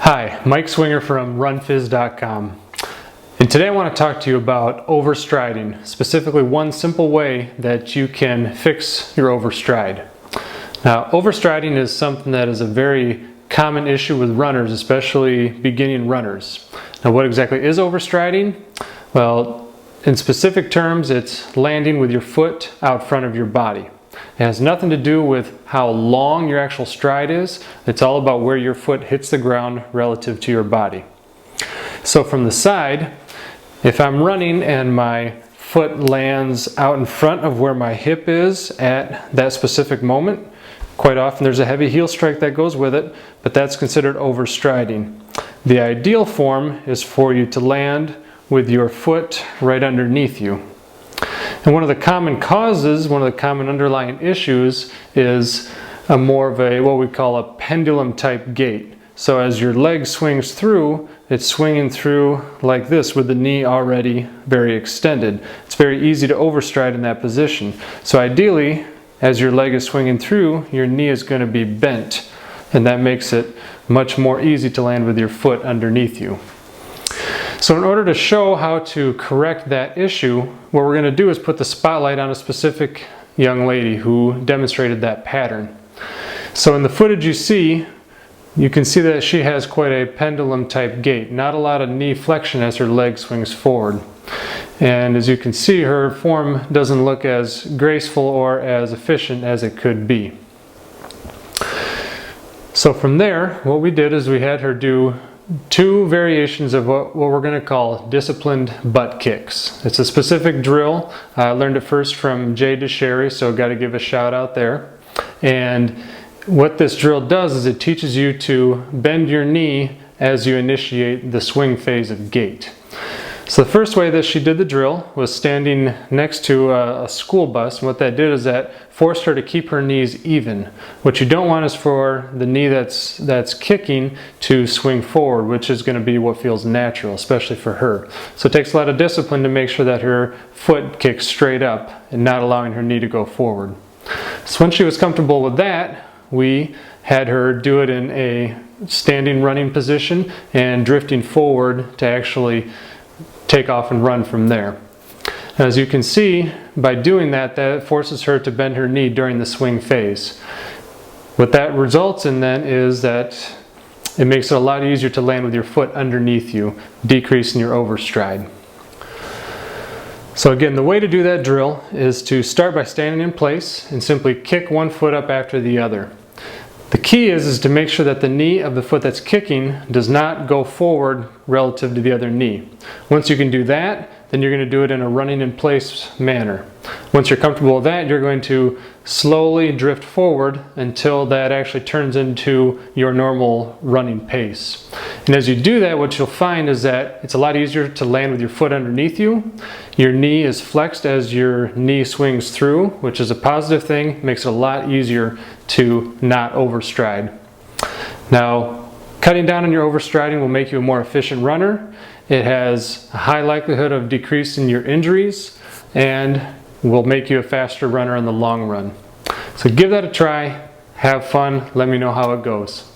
Hi, Mike Swinger from RunPhys.com. And today I want to talk to you about overstriding, specifically one simple way that you can fix your overstride. Now, overstriding is something that is a very common issue with runners, especially beginning runners. Now, what exactly is overstriding? Well, in specific terms, it's landing with your foot out front of your body. It has nothing to do with how long your actual stride is. It's all about where your foot hits the ground relative to your body. So from the side, if I'm running and my foot lands out in front of where my hip is at that specific moment, quite often there's a heavy heel strike that goes with it, but that's considered overstriding. The ideal form is for you to land with your foot right underneath you. And one of the common causes, one of the common underlying issues is more of a what we call a pendulum type gait. So as your leg swings through, it's swinging through like this with the knee already very extended. It's very easy to overstride in that position. So ideally, as your leg is swinging through, your knee is going to be bent, and that makes it much more easy to land with your foot underneath you. So in order to show how to correct that issue, what we're going to do is put the spotlight on a specific young lady who demonstrated that pattern. So in the footage you can see that she has quite a pendulum type gait, not a lot of knee flexion as her leg swings forward. And as you can see, her form doesn't look as graceful or as efficient as it could be. So from there, what we did is we had her do two variations of what we're going to call disciplined butt kicks. It's a specific drill. I learned it first from Jay DeSherry, so got to give a shout out there. And what this drill does is it teaches you to bend your knee as you initiate the swing phase of gait. So the first way that she did the drill was standing next to a school bus, and what that did is that forced her to keep her knees even. What you don't want is for the knee that's kicking to swing forward, which is going to be what feels natural, especially for her. So it takes a lot of discipline to make sure that her foot kicks straight up and not allowing her knee to go forward. So once she was comfortable with that, we had her do it in a standing running position and drifting forward to actually take off and run from there. As you can see, by doing that, that forces her to bend her knee during the swing phase. What that results in then is that it makes it a lot easier to land with your foot underneath you, decreasing your overstride. So again, the way to do that drill is to start by standing in place and simply kick one foot up after the other. The key is to make sure that the knee of the foot that's kicking does not go forward relative to the other knee. Once you can do that, then you're going to do it in a running in place manner. Once you're comfortable with that, you're going to slowly drift forward until that actually turns into your normal running pace. And as you do that, what you'll find is that it's a lot easier to land with your foot underneath you. Your knee is flexed as your knee swings through, which is a positive thing. Makes it a lot easier to not overstride. Now, cutting down on your overstriding will make you a more efficient runner. It has a high likelihood of decreasing your injuries and will make you a faster runner in the long run. So give that a try, have fun, let me know how it goes.